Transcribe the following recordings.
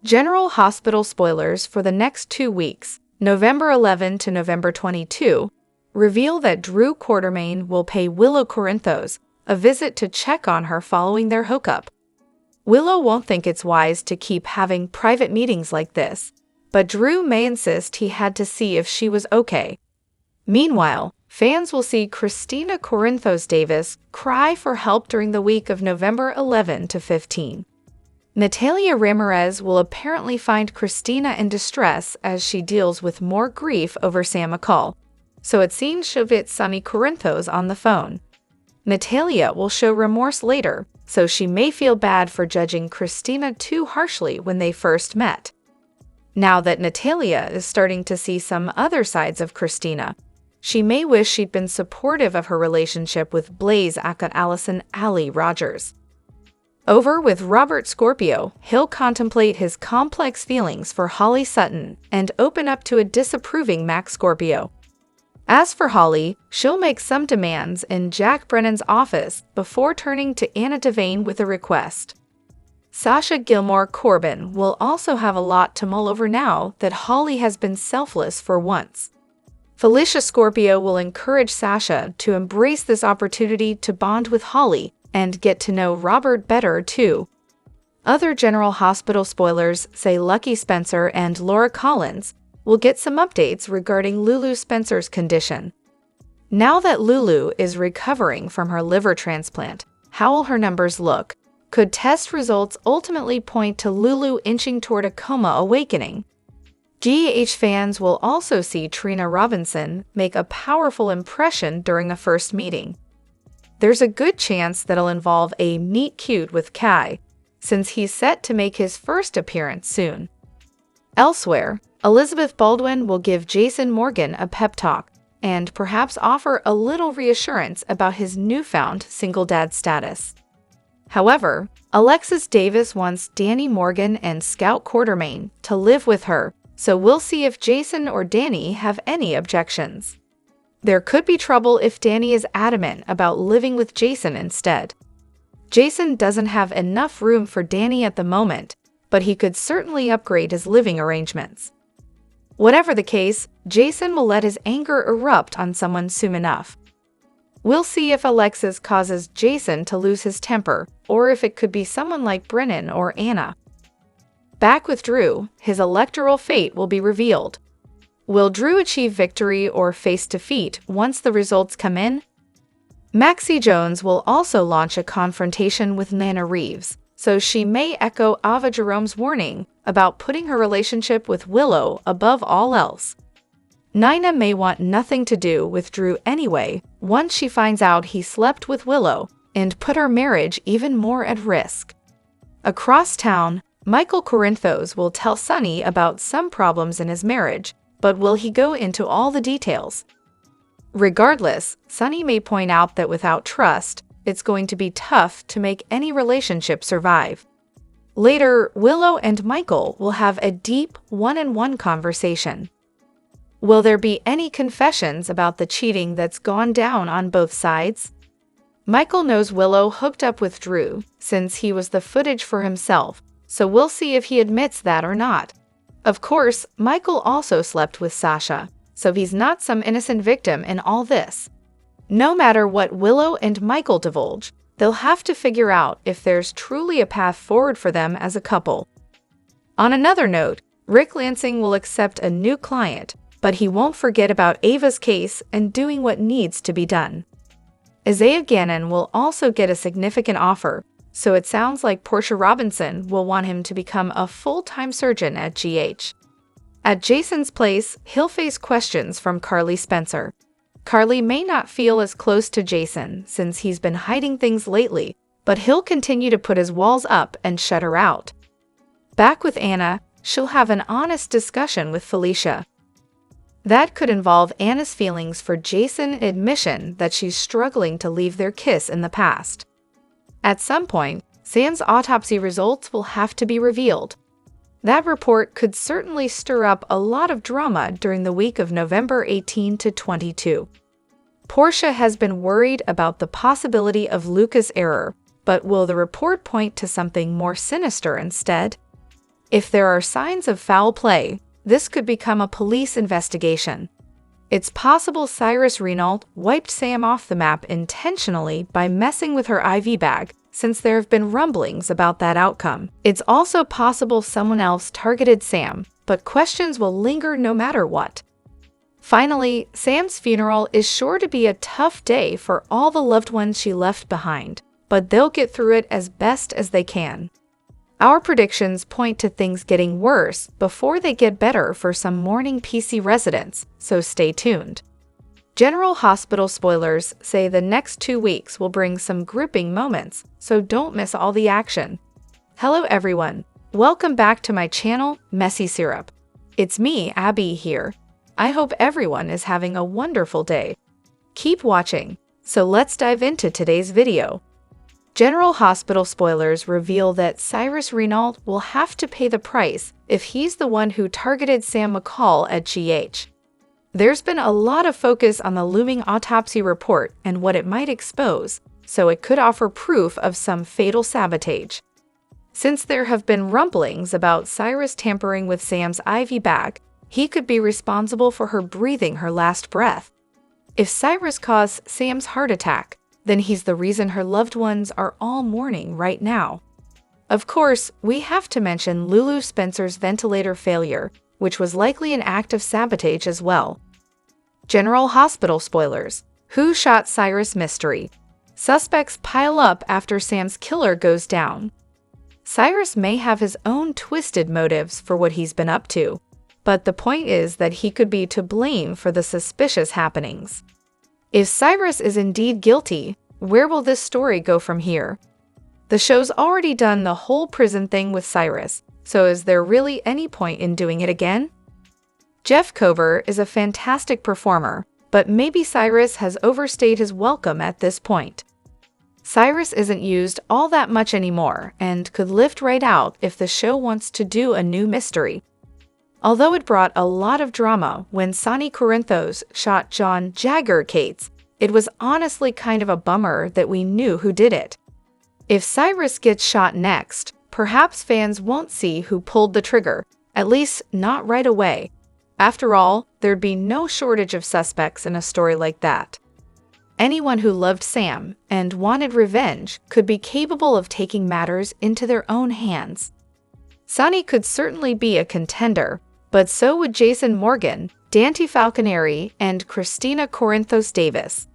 General Hospital spoilers for the next 2 weeks, November 11 to November 22, reveal that Drew Quartermaine will pay Willow Corinthos a visit to check on her following their hookup. Willow won't think it's wise to keep having private meetings like this, but Drew may insist he had to see if she was okay. Meanwhile, fans will see Christina Corinthos Davis cry for help during the week of November 11 to 15. Natalia Ramirez will apparently find Christina in distress as she deals with more grief over Sam McCall, so it seems she'll get Sonny Corinthos on the phone. Natalia will show remorse later, so she may feel bad for judging Christina too harshly when they first met. Now that Natalia is starting to see some other sides of Christina, she may wish she'd been supportive of her relationship with Blaze aka Allison Allie Rogers. Over with Robert Scorpio, he'll contemplate his complex feelings for Holly Sutton and open up to a disapproving Max Scorpio. As for Holly, she'll make some demands in Jack Brennan's office before turning to Anna Devane with a request. Sasha Gilmore Corbin will also have a lot to mull over now that Holly has been selfless for once. Felicia Scorpio will encourage Sasha to embrace this opportunity to bond with Holly and get to know Robert better too. Other General Hospital spoilers say Lucky Spencer and Laura Collins will get some updates regarding Lulu Spencer's condition. Now that Lulu is recovering from her liver transplant, how will her numbers look? Could test results ultimately point to Lulu inching toward a coma awakening? GH fans will also see Trina Robinson make a powerful impression during a first meeting. There's a good chance that'll involve a meet-cute with Kai, since he's set to make his first appearance soon. Elsewhere, Elizabeth Baldwin will give Jason Morgan a pep talk and perhaps offer a little reassurance about his newfound single dad status. However, Alexis Davis wants Danny Morgan and Scout Quartermaine to live with her, so we'll see if Jason or Danny have any objections. There could be trouble if Danny is adamant about living with Jason instead. Jason doesn't have enough room for Danny at the moment, but he could certainly upgrade his living arrangements. Whatever the case, Jason will let his anger erupt on someone soon enough. We'll see if Alexis causes Jason to lose his temper, or if it could be someone like Brennan or Anna. Back with Drew, his electoral fate will be revealed. Will Drew achieve victory or face defeat once the results come in? Maxie Jones will also launch a confrontation with Nana Reeves, so she may echo Ava Jerome's warning about putting her relationship with Willow above all else. Nina may want nothing to do with Drew anyway once she finds out he slept with Willow and put her marriage even more at risk. Across town, Michael Corinthos will tell Sonny about some problems in his marriage, but will he go into all the details? Regardless, Sonny may point out that without trust, it's going to be tough to make any relationship survive. Later, Willow and Michael will have a deep one-on-one conversation. Will there be any confessions about the cheating that's gone down on both sides? Michael knows Willow hooked up with Drew since he was the footage for himself, so we'll see if he admits that or not. Of course, Michael also slept with Sasha, so he's not some innocent victim in all this. No matter what Willow and Michael divulge, they'll have to figure out if there's truly a path forward for them as a couple. On another note, Rick Lansing will accept a new client, but he won't forget about Ava's case and doing what needs to be done. Isaiah Gannon will also get a significant offer, so it sounds like Portia Robinson will want him to become a full-time surgeon at GH. At Jason's place, he'll face questions from Carly Spencer. Carly may not feel as close to Jason since he's been hiding things lately, but he'll continue to put his walls up and shut her out. Back with Anna, she'll have an honest discussion with Felicia. That could involve Anna's feelings for Jason's admission that she's struggling to leave their kiss in the past. At some point, Sam's autopsy results will have to be revealed. That report could certainly stir up a lot of drama during the week of November 18 to 22. Portia has been worried about the possibility of Lucas' error, but will the report point to something more sinister instead? If there are signs of foul play, this could become a police investigation. It's possible Cyrus Renault wiped Sam off the map intentionally by messing with her IV bag, since there have been rumblings about that outcome. It's also possible someone else targeted Sam, but questions will linger no matter what. Finally, Sam's funeral is sure to be a tough day for all the loved ones she left behind, but they'll get through it as best as they can. Our predictions point to things getting worse before they get better for some mourning PC residents, so stay tuned. General Hospital spoilers say the next 2 weeks will bring some gripping moments, so don't miss all the action. Hello everyone, welcome back to my channel, Messy Syrup. It's me, Abby, here. I hope everyone is having a wonderful day. Keep watching, so let's dive into today's video. General Hospital spoilers reveal that Cyrus Renault will have to pay the price if he's the one who targeted Sam McCall at GH. There's been a lot of focus on the looming autopsy report and what it might expose, so it could offer proof of some fatal sabotage. Since there have been rumblings about Cyrus tampering with Sam's IV bag, he could be responsible for her breathing her last breath. If Cyrus caused Sam's heart attack, then he's the reason her loved ones are all mourning right now. Of course, we have to mention Lulu Spencer's ventilator failure, which was likely an act of sabotage as well. General Hospital spoilers. Who shot Cyrus mystery? Suspects pile up after Sam's killer goes down. Cyrus may have his own twisted motives for what he's been up to, but the point is that he could be to blame for the suspicious happenings. If Cyrus is indeed guilty, where will this story go from here? The show's already done the whole prison thing with Cyrus, so is there really any point in doing it again? Jeff Kober is a fantastic performer, but maybe Cyrus has overstayed his welcome at this point. Cyrus isn't used all that much anymore and could lift right out if the show wants to do a new mystery. Although it brought a lot of drama when Sonny Corinthos shot John Jagger Cates, it was honestly kind of a bummer that we knew who did it. If Cyrus gets shot next, perhaps fans won't see who pulled the trigger, at least not right away. After all, there'd be no shortage of suspects in a story like that. Anyone who loved Sam and wanted revenge could be capable of taking matters into their own hands. Sonny could certainly be a contender, but so would Jason Morgan, Dante Falconeri, and Christina Corinthos Davis.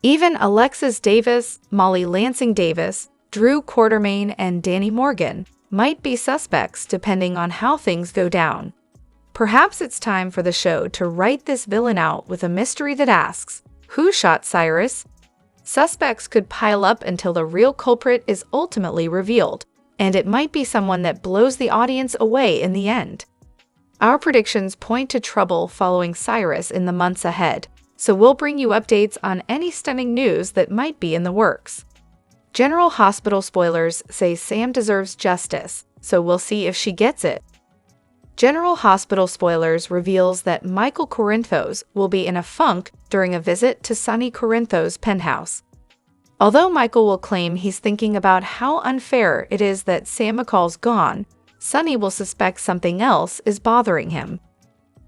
Even Alexis Davis, Molly Lansing Davis, Drew Quartermain, and Danny Morgan might be suspects depending on how things go down. Perhaps it's time for the show to write this villain out with a mystery that asks, who shot Cyrus? Suspects could pile up until the real culprit is ultimately revealed, and it might be someone that blows the audience away in the end. Our predictions point to trouble following Cyrus in the months ahead, so we'll bring you updates on any stunning news that might be in the works. General Hospital spoilers say Sam deserves justice, so we'll see if she gets it. General Hospital spoilers reveals that Michael Corinthos will be in a funk during a visit to Sonny Corinthos' penthouse. Although Michael will claim he's thinking about how unfair it is that Sam McCall's gone, Sonny will suspect something else is bothering him.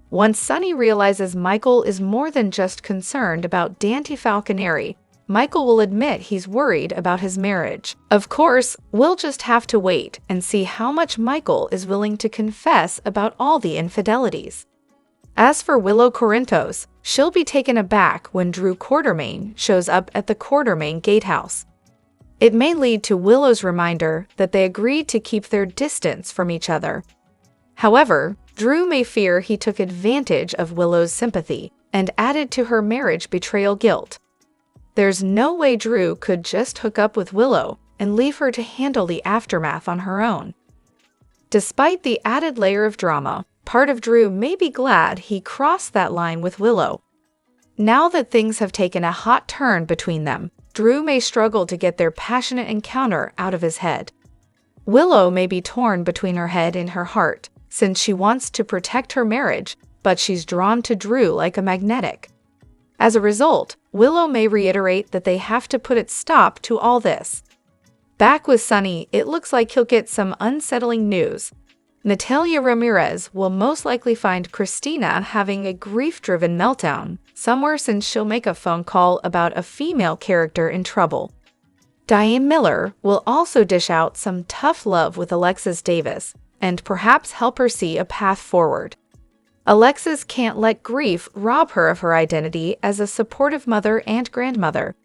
Once Sonny realizes Michael is more than just concerned about Dante Falconeri, Michael will admit he's worried about his marriage. Of course, we'll just have to wait and see how much Michael is willing to confess about all the infidelities. As for Willow Corinthos, she'll be taken aback when Drew Quartermain shows up at the Quartermain Gatehouse. It may lead to Willow's reminder that they agreed to keep their distance from each other. However, Drew may fear he took advantage of Willow's sympathy and added to her marriage betrayal guilt. There's no way Drew could just hook up with Willow and leave her to handle the aftermath on her own. Despite the added layer of drama, part of Drew may be glad he crossed that line with Willow. Now that things have taken a hot turn between them, Drew may struggle to get their passionate encounter out of his head. Willow may be torn between her head and her heart, since she wants to protect her marriage, but she's drawn to Drew like a magnetic. As a result, Willow may reiterate that they have to put a stop to all this. Back with Sonny, it looks like he'll get some unsettling news. Natalia Ramirez will most likely find Christina having a grief-driven meltdown somewhere, since she'll make a phone call about a female character in trouble. Diane Miller will also dish out some tough love with Alexis Davis and perhaps help her see a path forward. Alexis can't let grief rob her of her identity as a supportive mother and grandmother.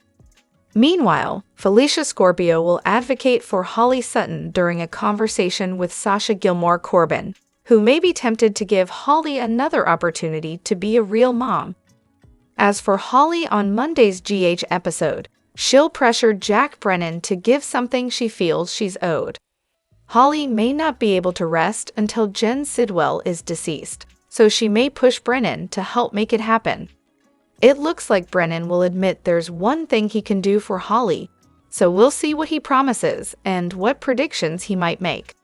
Meanwhile, Felicia Scorpio will advocate for Holly Sutton during a conversation with Sasha Gilmore Corbin, who may be tempted to give Holly another opportunity to be a real mom. As for Holly on Monday's GH episode, she'll pressure Jack Brennan to give something she feels she's owed. Holly may not be able to rest until Jen Sidwell is deceased, so she may push Brennan to help make it happen. It looks like Brennan will admit there's one thing he can do for Holly, so we'll see what he promises and what predictions he might make.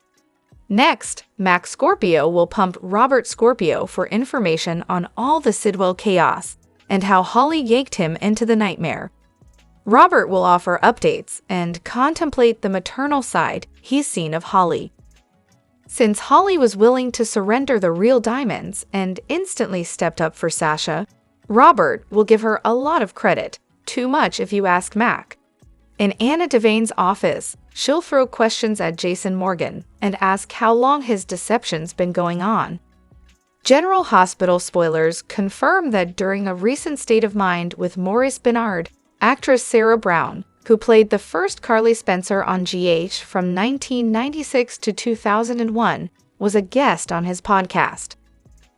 Next, Max Scorpio will pump Robert Scorpio for information on all the Sidwell chaos and how Holly yanked him into the nightmare. Robert will offer updates and contemplate the maternal side he's seen of Holly. Since Holly was willing to surrender the real diamonds and instantly stepped up for Sasha, Robert will give her a lot of credit, too much if you ask Mac. In Anna Devane's office, she'll throw questions at Jason Morgan and ask how long his deception's been going on. General Hospital spoilers confirm that during a recent State of Mind with Maurice Benard, actress Sarah Brown, who played the first Carly Spencer on GH from 1996 to 2001, was a guest on his podcast.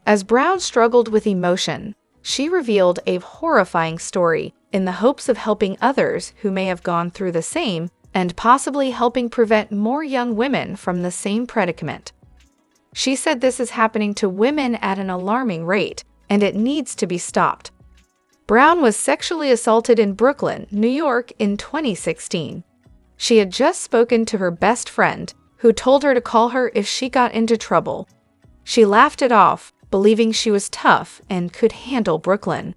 As Brown struggled with emotion, she revealed a horrifying story in the hopes of helping others who may have gone through the same and possibly helping prevent more young women from the same predicament. She said this is happening to women at an alarming rate, and it needs to be stopped. Brown was sexually assaulted in Brooklyn, New York in 2016. She had just spoken to her best friend, who told her to call her if she got into trouble. She laughed it off, believing she was tough and could handle Brooklyn.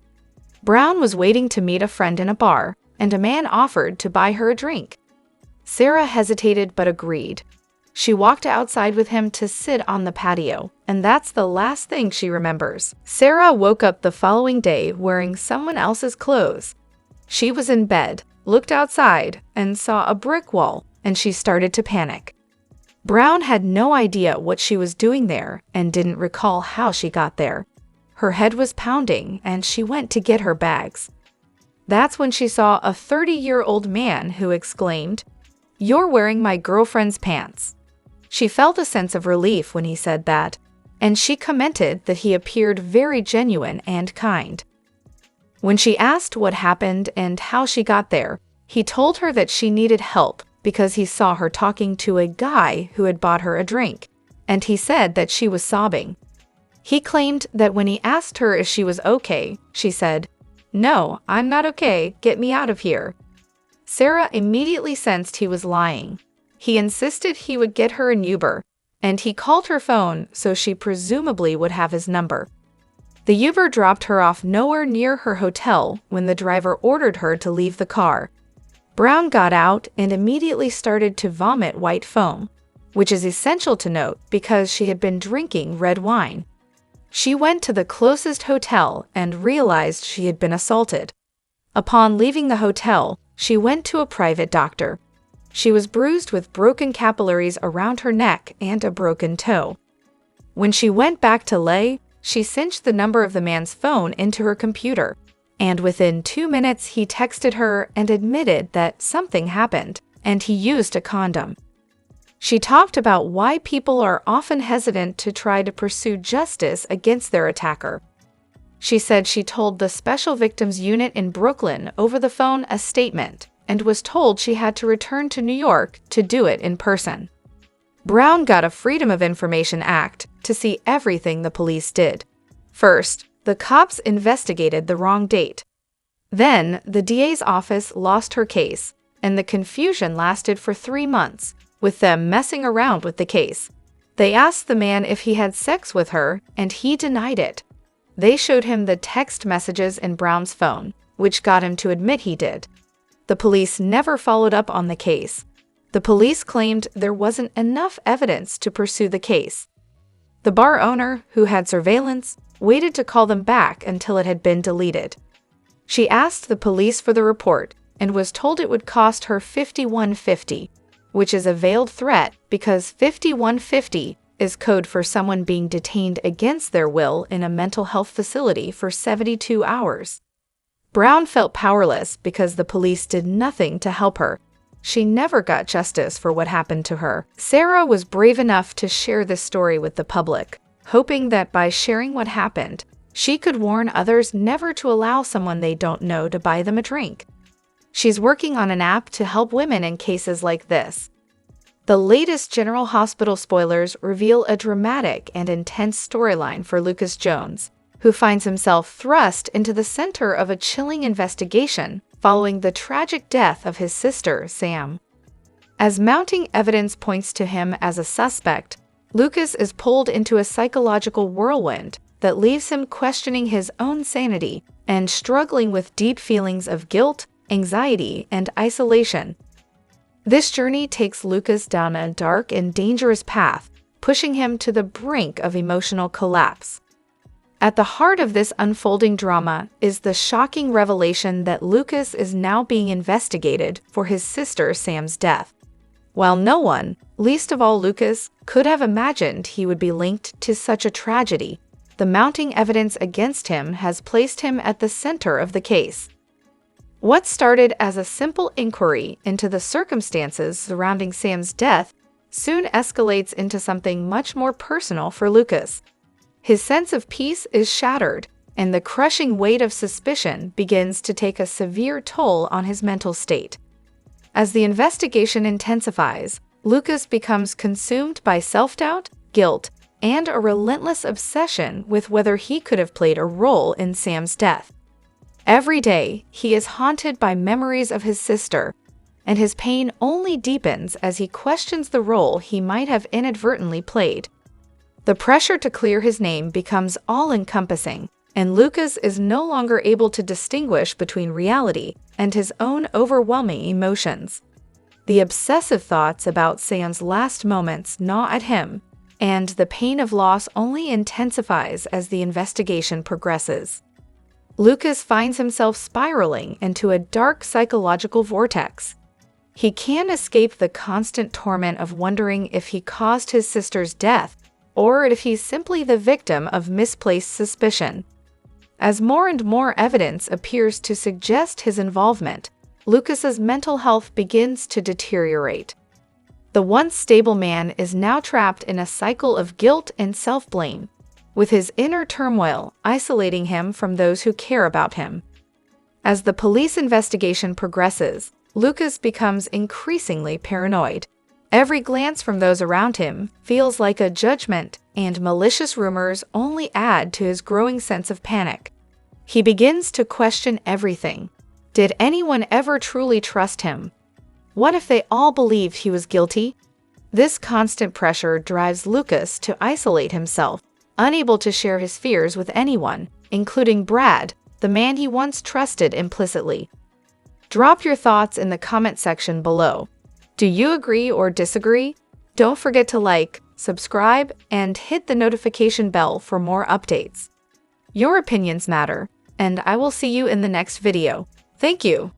Brown was waiting to meet a friend in a bar, and a man offered to buy her a drink. Sarah hesitated but agreed. She walked outside with him to sit on the patio, and that's the last thing she remembers. Sarah woke up the following day wearing someone else's clothes. She was in bed, looked outside, and saw a brick wall, and she started to panic. Brown had no idea what she was doing there and didn't recall how she got there. Her head was pounding, and she went to get her bags. That's when she saw a 30-year-old man who exclaimed, "You're wearing my girlfriend's pants." She felt a sense of relief when he said that, and she commented that he appeared very genuine and kind. When she asked what happened and how she got there, he told her that she needed help because he saw her talking to a guy who had bought her a drink, and he said that she was sobbing. He claimed that when he asked her if she was okay, she said, "No, I'm not okay, get me out of here." Sarah immediately sensed he was lying. He insisted he would get her an Uber, and he called her phone so she presumably would have his number. The Uber dropped her off nowhere near her hotel when the driver ordered her to leave the car. Brown got out and immediately started to vomit white foam, which is essential to note because she had been drinking red wine. She went to the closest hotel and realized she had been assaulted. Upon leaving the hotel, she went to a private doctor. She was bruised with broken capillaries around her neck and a broken toe. When she went back to lay, she cinched the number of the man's phone into her computer, and within 2 minutes he texted her and admitted that something happened, and he used a condom. She talked about why people are often hesitant to try to pursue justice against their attacker. She said she told the Special Victims Unit in Brooklyn over the phone a statement and was told she had to return to New York to do it in person. Brown got a Freedom of Information Act to see everything the police did. First, the cops investigated the wrong date. Then, the DA's office lost her case, and the confusion lasted for 3 months, with them messing around with the case. They asked the man if he had sex with her, and he denied it. They showed him the text messages in Brown's phone, which got him to admit he did. The police never followed up on the case. The police claimed there wasn't enough evidence to pursue the case, The bar owner, who had surveillance, waited to call them back until it had been deleted. She asked the police for the report and was told it would cost her $51.50, which is a veiled threat because $51.50 is code for someone being detained against their will in a mental health facility for 72 hours. Brown felt powerless because the police did nothing to help her. She never got justice for what happened to her. Sarah was brave enough to share this story with the public, hoping that by sharing what happened, she could warn others never to allow someone they don't know to buy them a drink. She's working on an app to help women in cases like this. The latest General Hospital spoilers reveal a dramatic and intense storyline for Lucas Jones, who finds himself thrust into the center of a chilling investigation following the tragic death of his sister, Sam. As mounting evidence points to him as a suspect, Lucas is pulled into a psychological whirlwind that leaves him questioning his own sanity and struggling with deep feelings of guilt, anxiety, and isolation. This journey takes Lucas down a dark and dangerous path, pushing him to the brink of emotional collapse. At the heart of this unfolding drama is the shocking revelation that Lucas is now being investigated for his sister Sam's death. While no one, least of all Lucas, could have imagined he would be linked to such a tragedy, the mounting evidence against him has placed him at the center of the case. What started as a simple inquiry into the circumstances surrounding Sam's death soon escalates into something much more personal for Lucas. His sense of peace is shattered, and the crushing weight of suspicion begins to take a severe toll on his mental state. As the investigation intensifies, Lucas becomes consumed by self-doubt, guilt, and a relentless obsession with whether he could have played a role in Sam's death. Every day, he is haunted by memories of his sister, and his pain only deepens as he questions the role he might have inadvertently played. The pressure to clear his name becomes all-encompassing, and Lucas is no longer able to distinguish between reality and his own overwhelming emotions. The obsessive thoughts about Sam's last moments gnaw at him, and the pain of loss only intensifies as the investigation progresses. Lucas finds himself spiraling into a dark psychological vortex. He can't escape the constant torment of wondering if he caused his sister's death or if he's simply the victim of misplaced suspicion. As more and more evidence appears to suggest his involvement, Lucas's mental health begins to deteriorate. The once stable man is now trapped in a cycle of guilt and self-blame, with his inner turmoil isolating him from those who care about him. As the police investigation progresses, Lucas becomes increasingly paranoid. Every glance from those around him feels like a judgment, and malicious rumors only add to his growing sense of panic. He begins to question everything. Did anyone ever truly trust him? What if they all believed he was guilty? This constant pressure drives Lucas to isolate himself, unable to share his fears with anyone, including Brad, the man he once trusted implicitly. Drop your thoughts in the comment section below. Do you agree or disagree? Don't forget to like, subscribe, and hit the notification bell for more updates. Your opinions matter, and I will see you in the next video. Thank you.